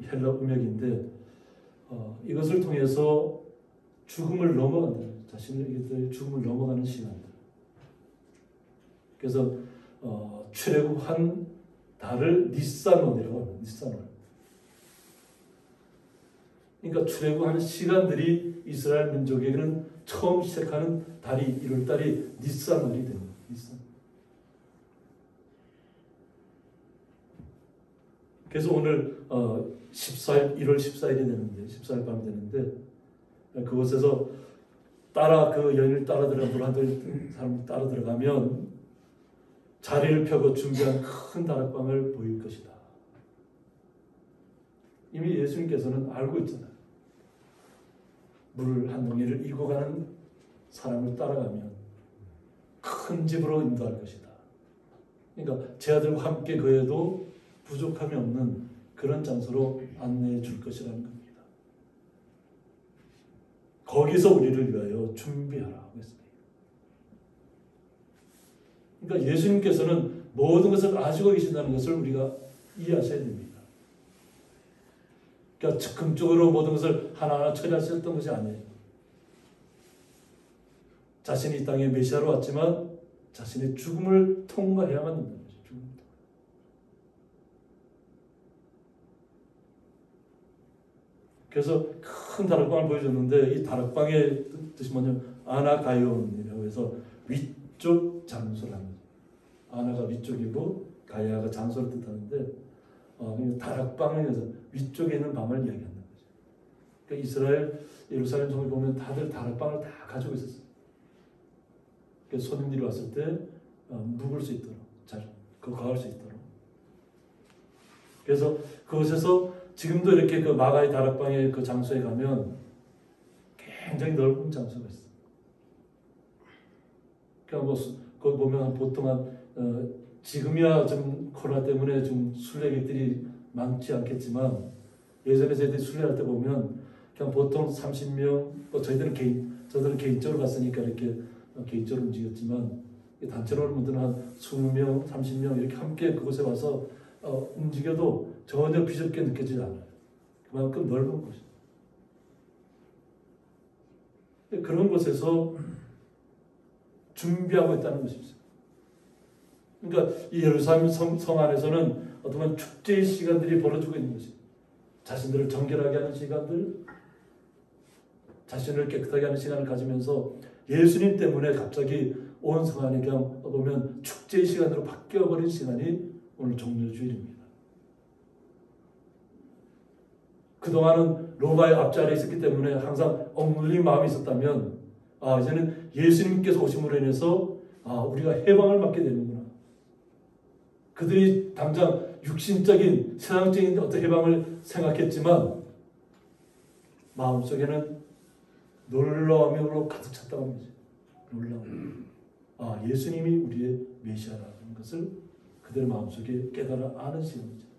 헬라 음역인데 이것을 통해서 죽음을 넘어간다. 자신의 죽음을 넘어가는 시간이다. 그래서 출애굽한 달을 니산월이라고 합니다. 니산월. 그러니까 출애굽하는 시간들이 이스라엘 민족에게는 처음 시작하는 달이 1월달이 니산월이 됩니다. 니산. 그래서 오늘 14일 1월 14일이 되는데 14일 밤이 되는데 그곳에서 그 여인을 따라 들어간 불안한 사람이 따라 들어가면 자리를 펴고 준비한 큰 다락방을 보일 것이다. 이미 예수님께서는 알고 있잖아요. 물 한 동이를 이고 가는 사람을 따라가면 큰 집으로 인도할 것이다. 그러니까 제 아들과 함께 거해도 부족함이 없는 그런 장소로 안내해 줄 것이라는 겁니다. 거기서 우리를 위하여 준비하라고 했습니다. 그러니까 예수님께서는 모든 것을 아시고 계신다는 것을 우리가 이해하셔야 됩니다. 그러니까 즉흥적으로 모든 것을 하나하나 처리하셨던 것이 아니에요. 자신이 이 땅에 메시아로 왔지만 자신의 죽음을 통과해야만 된다는 거죠. 그래서 큰 다락방을 보여줬는데 이 다락방의 뜻이 뭐냐면 아나가이온이라고 해서 위쪽 장소라는 거죠. 아나가 위쪽이고 가야가 장소를 뜻하는데 다락방에서 위쪽에 있는 방을 이야기한다는 거죠. 그러니까 이스라엘 예루살렘 성을 보면 다들 다락방을 다 가지고 있었어요. 그래서 손님들이 왔을 때 묵을 수 있도록 거할 수 있도록. 그래서 그곳에서 지금도 이렇게 그 마가의 다락방의 그 장소에 가면 굉장히 넓은 장소가 있어요. 그러니까 거기 보면 보통 지금이야 좀 코로나 때문에 좀 순례객들이 많지 않겠지만 예전에 저희들이 순례할 때 보면 그냥 보통 30명, 저희들은 개인적으로 갔으니까 이렇게 개인적으로 움직였지만 단체로 오는 분들은 한 20명, 30명 이렇게 함께 그곳에 와서 움직여도 전혀 비좁게 느껴지지 않아요. 그만큼 넓은 곳이에요. 그런 곳에서 준비하고 있다는 것이죠. 그러니까 이 예루살렘 성 안에서는 어떤 축제의 시간들이 벌어지고 있는 것이죠. 자신들을 정결하게 하는 시간들, 자신을 깨끗하게 하는 시간을 가지면서 예수님 때문에 갑자기 온 성 안이 그냥 보면 축제의 시간으로 바뀌어버린 시간이 오늘 종료주일입니다. 그동안은 로마의 앞자리에 있었기 때문에 항상 억눌린 마음이 있었다면 이제는 예수님께서 오심으로 인해서 우리가 해방을 받게 되는구나. 그들이 당장 육신적인 세상적인 어떤 해방을 생각했지만 마음속에는 놀라움으로 가득 찼다고 합니다. 놀라움. 예수님이 우리의 메시아라는 것을 그들의 마음속에 깨달아 아는 시간이죠.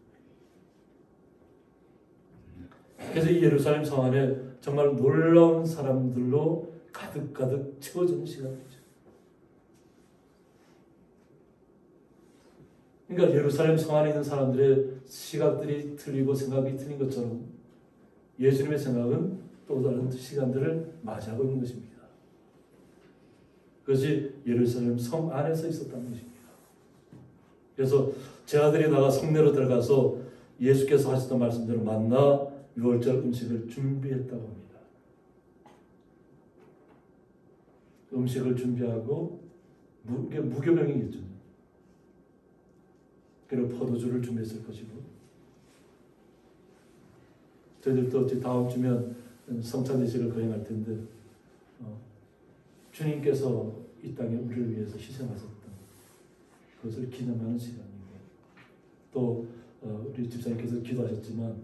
그래서 이 예루살렘 성 안에 정말 놀라운 사람들로 가득 채워지는 시간이죠. 그러니까 예루살렘 성 안에 있는 사람들의 시각들이 틀리고 생각이 틀린 것처럼 예수님의 생각은 또 다른 시간들을 맞이하고 있는 것입니다. 그것이 예루살렘 성 안에서 있었다는 것입니다. 그래서 제 아들이 나가 성내로 들어가서 예수께서 하셨던 말씀대로 만나 6월절 음식을 준비했다고 합니다. 음식을 준비하고 무교병이겠죠. 그리고 포도주를 준비했을 것이고 저희들도 다음 주면 성찬예식을 거행할 텐데 주님께서 이 땅에 우리를 위해서 희생하셨던 그것을 기념하는 시간이고 또 우리 집사님께서 기도하셨지만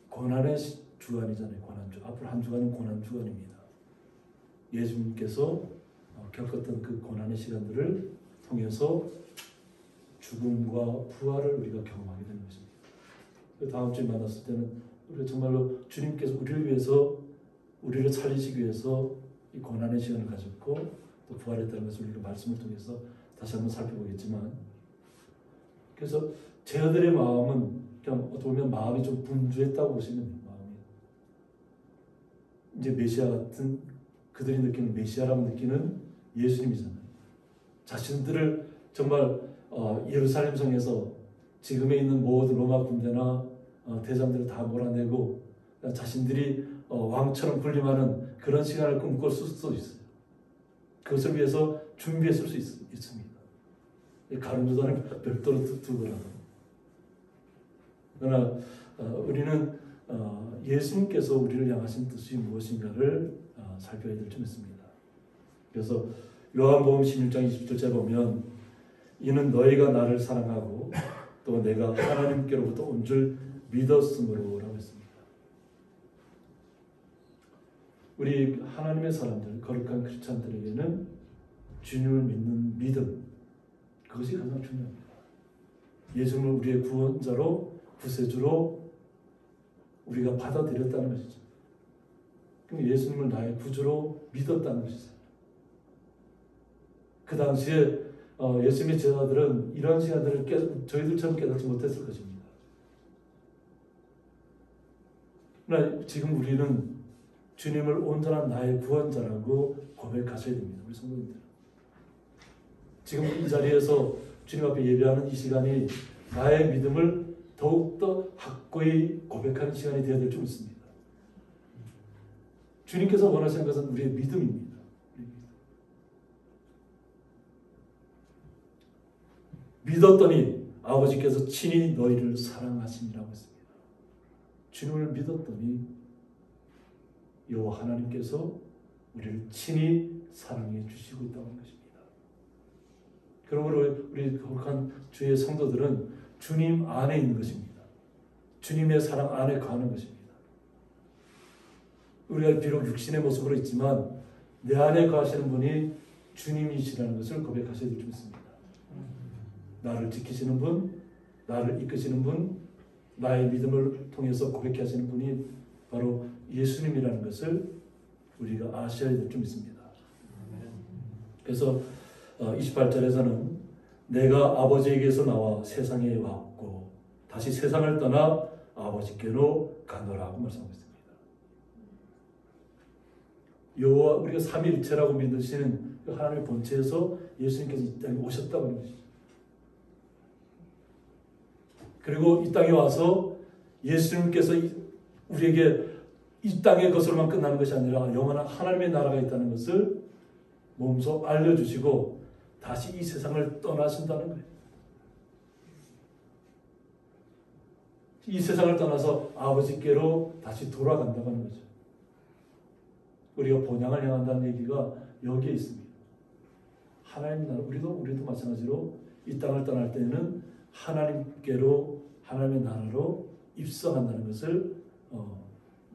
고난의 주간이잖아요. 고난주. 앞으로 한 주간은 고난 주간입니다. 예수님께서 겪었던 그 고난의 시간들을 통해서 죽음과 부활을 우리가 경험하게 되는 것입니다. 다음 주에 만났을 때는 우리가 정말로 주님께서 우리를 위해서 우리를 살리시기 위해서 이 고난의 시간을 가졌고 또 부활했다는 것을 우리가 말씀을 통해서 다시 한번 살펴보겠지만, 그래서 제자들의 마음은 그냥 어떻게 보면 마음이 좀 분주했다고 보시면 돼요. 마음이 이제 메시아 같은, 그들이 느끼는 메시아라고 느끼는 예수님이잖아요. 자신들을 정말 예루살렘 성에서 지금에 있는 모든 로마 군대나 대장들을 다 몰아내고 자신들이 왕처럼 군림하는 그런 시간을 꿈꿀 수도 있어요. 그것을 위해서 준비했을 수 있습니다. 가룟유다는 별도로 두고라도. 그러나 우리는 예수님께서 우리를 향하신 뜻이 무엇인가를 살펴야 될 점 있습니다. 그래서 요한복음 16장 20절에 보면 이는 너희가 나를 사랑하고 또 내가 하나님께로부터 온 줄 믿었으므로 라고 했습니다. 우리 하나님의 사람들, 거룩한 크리스찬들에게는 주님을 믿는 믿음, 그것이 가장 중요합니다. 예수님을 우리의 구원자로, 구세주로 우리가 받아들였다는 것이죠. 그럼 예수님을 나의 구주로 믿었다는 것이죠. 그 당시에 예수님의 제자들은 이런 시간들을 저희들처럼 깨닫지 못했을 것입니다. 그러나 지금 우리는 주님을 온전한 나의 구원자라고 고백하셔야 됩니다. 우리 성도님들. 지금 이 자리에서 주님 앞에 예배하는 이 시간이 나의 믿음을 더욱더 확고히 고백하는 시간이 되어야 될 줄 믿습니다. 주님께서 원하시는 것은 우리의 믿음입니다. 믿었더니 아버지께서 친히 너희를 사랑하시니라고 했습니다. 주님을 믿었더니 여호와 하나님께서 우리를 친히 사랑해 주시고 있다고 하는 것입니다. 그러므로 우리 거룩한 주의 성도들은 주님 안에 있는 것입니다. 주님의 사랑 안에 거하는 것입니다. 우리가 비록 육신의 모습으로 있지만 내 안에 거하시는 분이 주님이시라는 것을 고백하셔야 될 줄 믿습니다. 나를 지키시는 분, 나를 이끄시는 분, 나의 믿음을 통해서 고백해 하시는 분이 바로 예수님이라는 것을 우리가 아셔야 될 줄 믿습니다. 그래서 28절에서는 내가 아버지에게서 나와 세상에 왔고 다시 세상을 떠나 아버지께로 가노라고 말씀하고 있습니다. 여호와 우리가 삼위일체라고 믿으시는 하나님의 본체에서 예수님께서 이 땅에 오셨다고 하는 것이죠. 그리고 이 땅에 와서 예수님께서 우리에게 이 땅의 것으로만 끝나는 것이 아니라 영원한 하나님의 나라가 있다는 것을 몸소 알려주시고 다시 이 세상을 떠나신다는 거예요. 이 세상을 떠나서 아버지께로 다시 돌아간다고 하는 거죠. 우리가 본향을 향한다는 얘기가 여기에 있습니다. 하나님 나라, 우리도 마찬가지로 이 땅을 떠날 때는 하나님께로, 하나님의 나라로 입성한다는 것을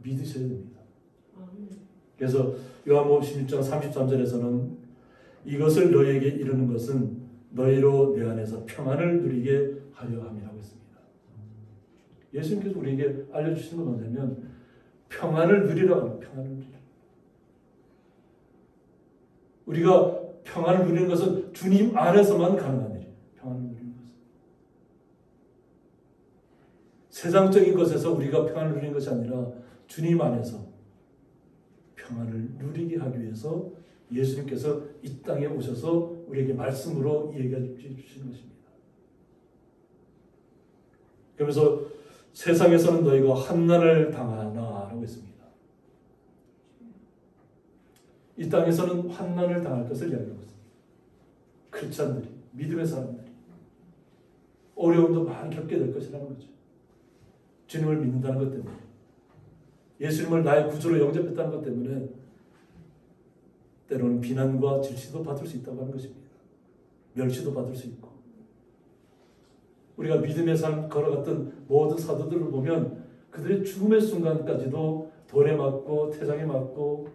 믿으셔야 됩니다. 그래서 요한복음 16장 33절에서는 이것을 너희에게 이르는 것은 너희로 내 안에서 평안을 누리게 하려 함이라고 했습니다. 예수님께서 우리에게 알려주시는 건 뭐냐면 평안을 누리라고 합니다. 평안을 누리라. 우리가 평안을 누리는 것은 주님 안에서만 가능한 일이에요. 평안을 누리는 것은. 세상적인 것에서 우리가 평안을 누리는 것이 아니라 주님 안에서 평안을 누리게 하기 위해서 예수님께서 이 땅에 오셔서 우리에게 말씀으로 얘기해 주시는 것입니다. 그러면서 세상에서는 너희가 환난을 당하나라고 했습니다. 이 땅에서는 환난을 당할 것을 이야기하고 있습니다. 크리스찬들이, 믿음의 사람들이 어려움도 많이 겪게 될 것이라는 거죠. 주님을 믿는다는 것 때문에, 예수님을 나의 구주로 영접했다는 것 때문에 때로는 비난과 질시도 받을 수 있다고 하는 것입니다. 멸시도 받을 수 있고, 우리가 믿음의 삶 걸어갔던 모든 사도들을 보면 그들의 죽음의 순간까지도 돌에 맞고 태장에 맞고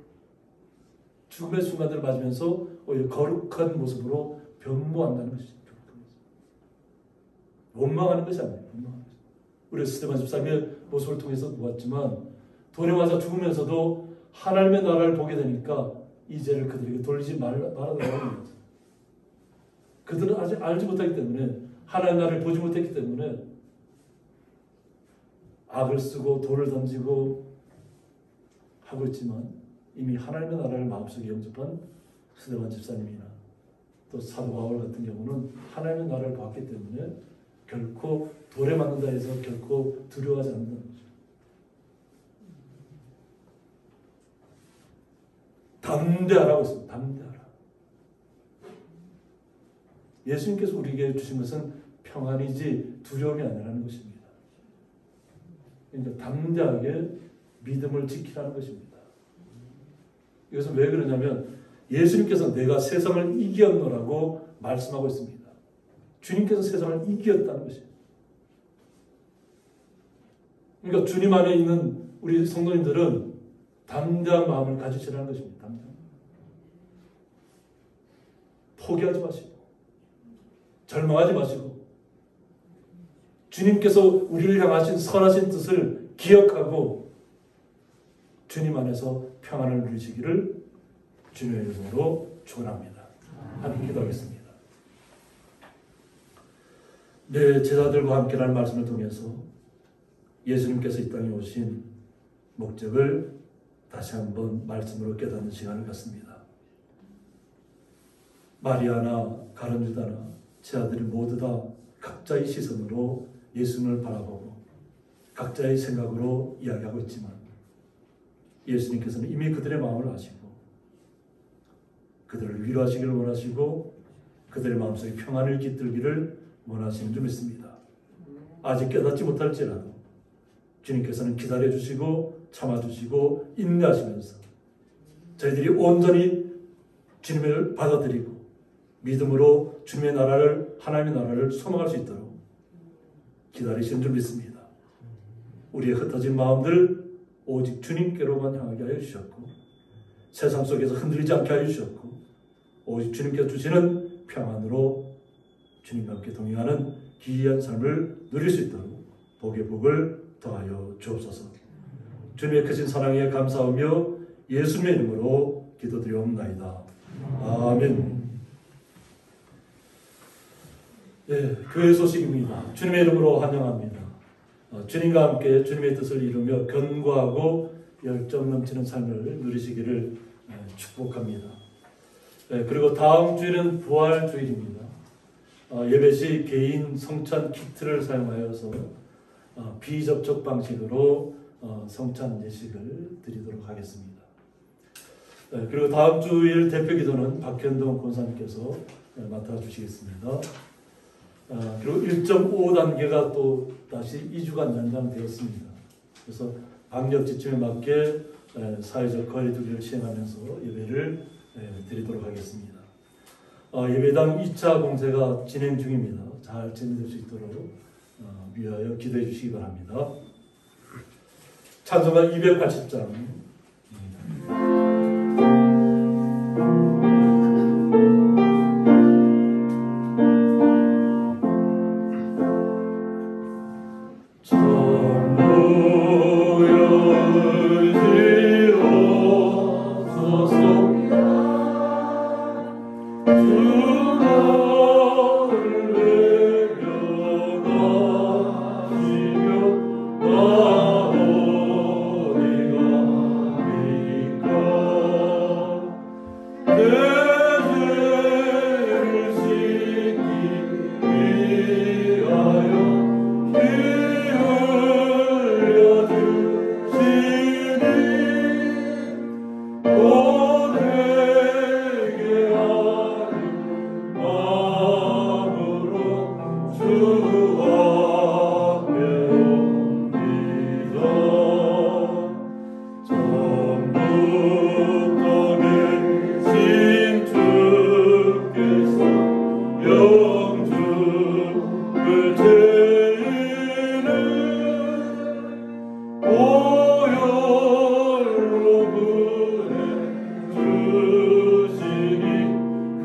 죽음의 순간들을 맞으면서 오히려 거룩한 모습으로 변모한다는 것이죠. 원망하는 것이 아니에요. 원망하는 것이. 우리 스데반 집사님의 모습을 통해서 보았지만 돌에 맞아 죽으면서도 하나님의 나라를 보게 되니까 이 죄를 그들에게 돌리지 말아달라고 합니다. 그들은 아직 알지 못하기 때문에 하나님의 나라를 보지 못했기 때문에 악을 쓰고 돌을 던지고 하고 있지만 이미 하나님의 나라를 마음속에 영접한 스데반 집사님이나 또 사도 바울 같은 경우는 하나님의 나라를 봤기 때문에 결코 돌에 맞는다 해서 결코 두려워하지 않는다는 거죠. 담대하라고 했습니다. 담대하라. 예수님께서 우리에게 주신 것은 평안이지 두려움이 아니라는 것입니다. 그러니까 담대하게 믿음을 지키라는 것입니다. 이것은 왜 그러냐면 예수님께서 내가 세상을 이겼노라고 말씀하고 있습니다. 주님께서 세상을 이겼다는 것입니다. 그러니까 주님 안에 있는 우리 성도님들은 담대한 마음을 가지시라는 것입니다. 담대한. 포기하지 마시고 절망하지 마시고 주님께서 우리를 향하신 선하신 뜻을 기억하고 주님 안에서 평안을 누리시기를 주님의 이름으로 축원합니다. 함께 기도하겠습니다. 네, 제자들과 함께라는 말씀을 통해서 예수님께서 이 땅에 오신 목적을 다시 한번 말씀으로 깨닫는 시간을 갖습니다. 마리아나 가룟 유다나 제자들이 모두 다 각자의 시선으로 예수님을 바라보고 각자의 생각으로 이야기하고 있지만 예수님께서는 이미 그들의 마음을 아시고 그들을 위로하시기를 원하시고 그들의 마음속에 평안을 깃들기를 원하시는 줄 믿습니다. 아직 깨닫지 못할지라도 주님께서는 기다려주시고 참아주시고 인내하시면서 저희들이 온전히 주님을 받아들이고 믿음으로 주님의 나라를 하나님의 나라를 소망할 수 있도록 기다리시는 줄 믿습니다. 우리의 흩어진 마음들 오직 주님께로만 향하게 하여 주셨고 세상 속에서 흔들리지 않게 하여 주셨고 오직 주님께서 주시는 평안으로 주님과 함께 동행하는 기이한 삶을 누릴 수 있도록 복의 복을 더하여 주옵소서. 주님의 크신 사랑에 감사하며 예수님의 이름으로 기도드리옵나이다. 아멘. 네, 교회 소식입니다. 주님의 이름으로 환영합니다. 주님과 함께 주님의 뜻을 이루며 견고하고 열정 넘치는 삶을 누리시기를 축복합니다. 그리고 다음 주일은 부활주일입니다. 예배 시 개인 성찬 키트를 사용하여서 비접촉 방식으로 성찬 예식을 드리도록 하겠습니다. 그리고 다음 주일 대표 기도는 박현동 권사님께서 맡아주시겠습니다. 그리고 1.5단계가 또 다시 2주간 연장되었습니다. 그래서 방역 지침에 맞게 사회적 거리두기를 시행하면서 예배를 드리도록 하겠습니다. 예배당 2차 공세가 진행 중입니다. 잘 진행될 수 있도록 위하여 기도해 주시기 바랍니다. 찬송가 280장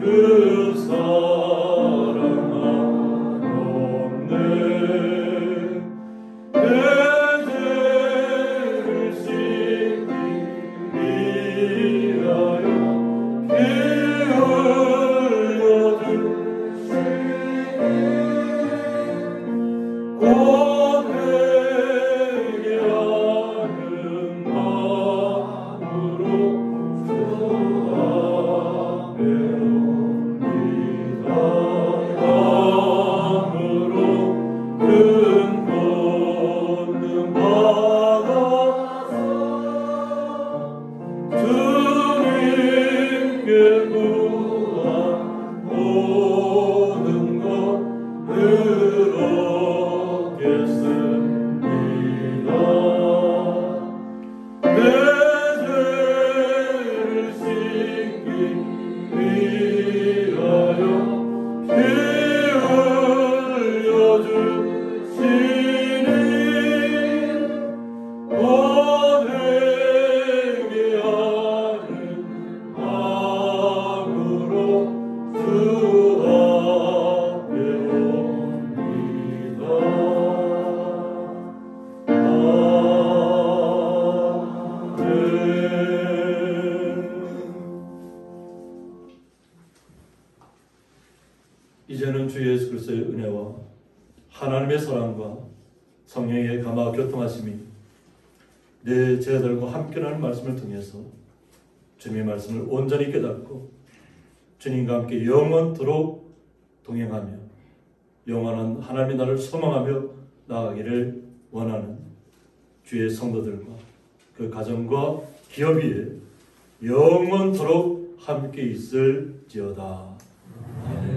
그 사랑만 없네 고뇌게 하는 마음으로 주 앞에 옵니다. 감으로 큰 권능 받아서 주님께 구한 모든 것 들었겠습니다. 내 죄를 씻기 위하여 피 흘려주시니 고뇌게 하는 마음으로 주 앞에 옵니다. 이제는 주 예수 그리스도의 은혜와 하나님의 사랑과 성령의 감화 교통하심이 내 제자들과 함께하는 말씀을 통해서 주님의 말씀을 온전히 깨닫고 주님과 함께 영원토록 동행하며 영원한 하나님의 나라를 소망하며 나아가기를 원하는 주의 성도들과 그 가정과 기업 위에 영원토록 함께 있을지어다. 아멘.